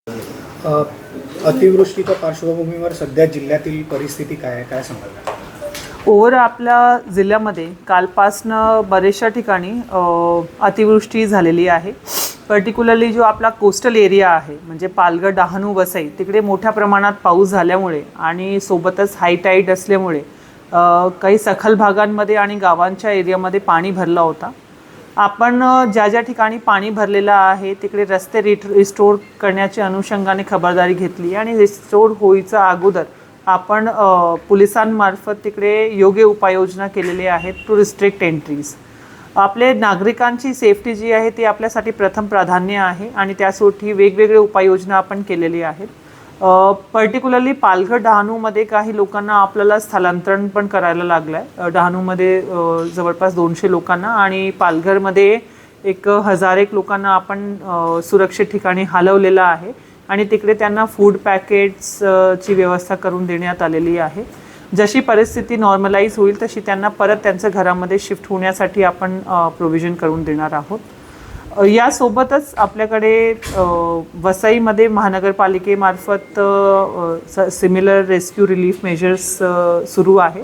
अ, अतिवृष्टीच्या पार्श्वभूमीवर सध्या जिल्ह्यातील परिस्थिती काय आहे, काय सांगाल? ओव्हर आपल्या जिल्ह्यामध्ये कालपासनं बरेचशा ठिकाणी अतिवृष्टी झालेली आहे. पर्टिक्युलरली जो आपला कोस्टल एरिया आहे म्हणजे पालघर, डहाणू, वसई तिकडे मोठ्या प्रमाणात पाऊस झाल्यामुळे आणि सोबतच हाय टाईड असल्यामुळे काही सखल भागांमध्ये आणि गावांच्या एरियामध्ये पाणी भरला होता. आपण ज्या ज्या ठिकाणी पाणी भरलेलं आहे तिकडे रस्ते रिस्टोर करण्याच्या अनुषंगाने खबरदारी घेतली आणि रिस्टोर होईच्या अगोदर आपण पोलिसांमार्फत तिकडे योग्य उपाययोजना केलेल्या आहेत टू रिस्ट्रिक्ट एंट्रीज. आपले नागरिकांची सेफ्टी जी आहे ती आपल्यासाठी प्रथम प्राधान्य आहे आणि त्यासाठी वेगवेगळे उपाययोजना आपण केलेली आहेत. पर्टिक्युलरली पालघर, डहाणूमध्ये काही लोकांना आपल्याला स्थलांतरण पण करायला लागलं आहे. डहाणूमध्ये जवळपास 200 लोकांना आणि पालघरमध्ये 1001 लोकांना आपण सुरक्षित ठिकाणी हलवलेलं आहे आणि तिकडे त्यांना फूड पॅकेट्सची व्यवस्था करून देण्यात आलेली आहे. जशी परिस्थिती नॉर्मलाइज होईल तशी त्यांना परत त्यांच्या घरामध्ये शिफ्ट होण्यासाठी आपण प्रोव्हिजन करून देणार आहोत. यासोबतच आपल्याकडे वसईमध्ये महानगरपालिकेमार्फत सिमिलर रेस्क्यू रिलीफ मेजर्स सुरू आहे.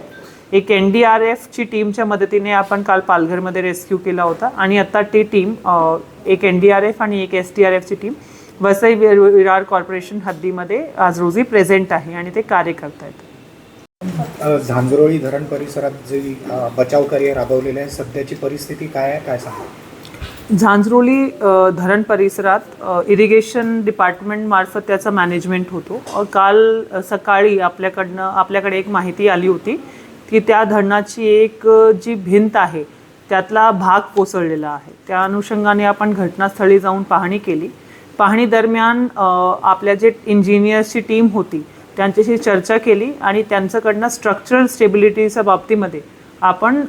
एक NDRFची टीमच्या मदतीने आपण काल पालघरमध्ये रेस्क्यू केला होता आणि आता ती टीम एक NDRF आणि एक SDRFची टीम वसई विरार कॉर्पोरेशन हद्दीमध्ये आज रोजी प्रेझेंट आहे आणि ते कार्य करत आहेत. झांजरोळी धरण परिसरात जे बचाव कार्य राबवलेले आहे, सध्याची परिस्थिती काय आहे, काय सांगा? झांजरोळी धरण परिसरात इरिगेशन डिपार्टमेंटमार्फत त्याचा मॅनेजमेंट होतो. काल सकाळी आपल्याकडे एक माहिती आली होती की त्या धरणाची एक जी भिंत आहे त्यातला भाग कोसळलेला आहे. त्या अनुषंगाने आपण घटनास्थळी जाऊन पाहणी केली. पाहणी दरम्यान आपल्या जे इंजिनियर्सची टीम होती त्यांच्याशी चर्चा केली आणि त्यांच्याकडनं स्ट्रक्चरल स्टेबिलिटीच्या बाबतीमध्ये आपण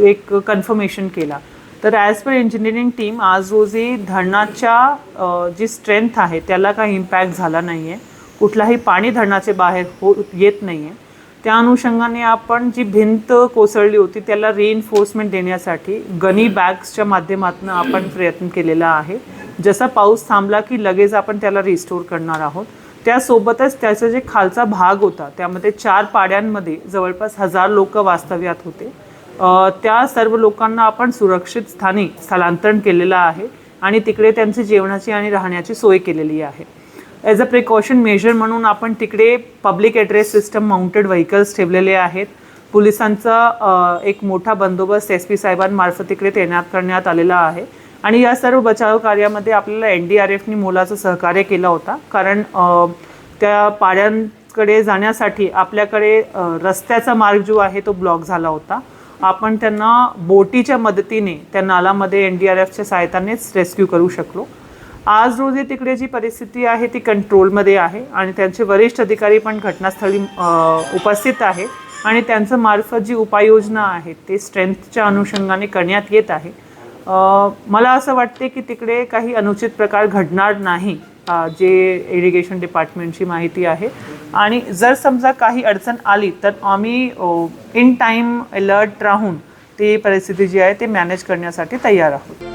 एक कन्फर्मेशन केला. तर ॲज पर इंजिनिअरिंग टीम आज रोजी धरणाच्या जी स्ट्रेंथ आहे त्याला काही इम्पॅक्ट झाला नाही आहे. कुठलाही पाणी धरणाचे बाहेर येत नाही आहे. त्या अनुषंगाने आपण जी भिंत कोसळली होती त्याला रिइन्फोर्समेंट देण्यासाठी गनी बॅग्सच्या माध्यमातून आपण प्रयत्न केलेला आहे. जसा पाऊस थांबला की लगेच आपण त्याला रिस्टोर करणार आहोत. त्यासोबतच त्याचा जे खालचा भाग होता त्यामध्ये 4 पाड्यांमध्ये जवळपास 1000 लोक वास्तव्यात होते. त्या सर्व लोकांना आपण सुरक्षित स्थानी स्थलांतरण केलेलं आहे आणि तिकडे त्यांची जेवणाची आणि राहण्याची सोय केलेली आहे. ॲज अ प्रिकॉशन मेजर म्हणून आपण तिकडे public address system mounted vehicles ठेवलेले आहेत. पोलिसांचा एक मोठा बंदोबस्त SP साहेबांमार्फत तिकडे तैनात करण्यात आलेला आहे आणि या सर्व बचाव कार्यामध्ये आपल्याला NDRFनी मोलाचं सहकार्य केलं होता. कारण त्या पाड्यांकडे जाण्यासाठी आपल्याकडे रस्त्याचा मार्ग जो आहे तो ब्लॉक झाला होता. आपण त्यांना बोटीच्या मदतीने त्या नालामध्ये NDRFच्या सहायतानेच रेस्क्यू करू शकलो. आज रोजी तिकडे जी परिस्थिती आहे ती कंट्रोलमध्ये आहे आणि त्यांचे वरिष्ठ अधिकारी पण घटनास्थळी उपस्थित आहे आणि त्यांचं मार्फत जी उपाययोजना आहे ते स्ट्रेंथच्या अनुषंगाने करण्यात येत आहे. मला असं वाटते की तिकडे काही अनुचित प्रकार घडणार नाही जे इरिगेशन डिपार्टमेंटची माहिती आहे आणि जर समजा काही अडचण आली तर आम्ही इन टाईम अलर्ट राहून ती परिस्थिती जी आहे ते मॅनेज करण्यासाठी तयार आहोत.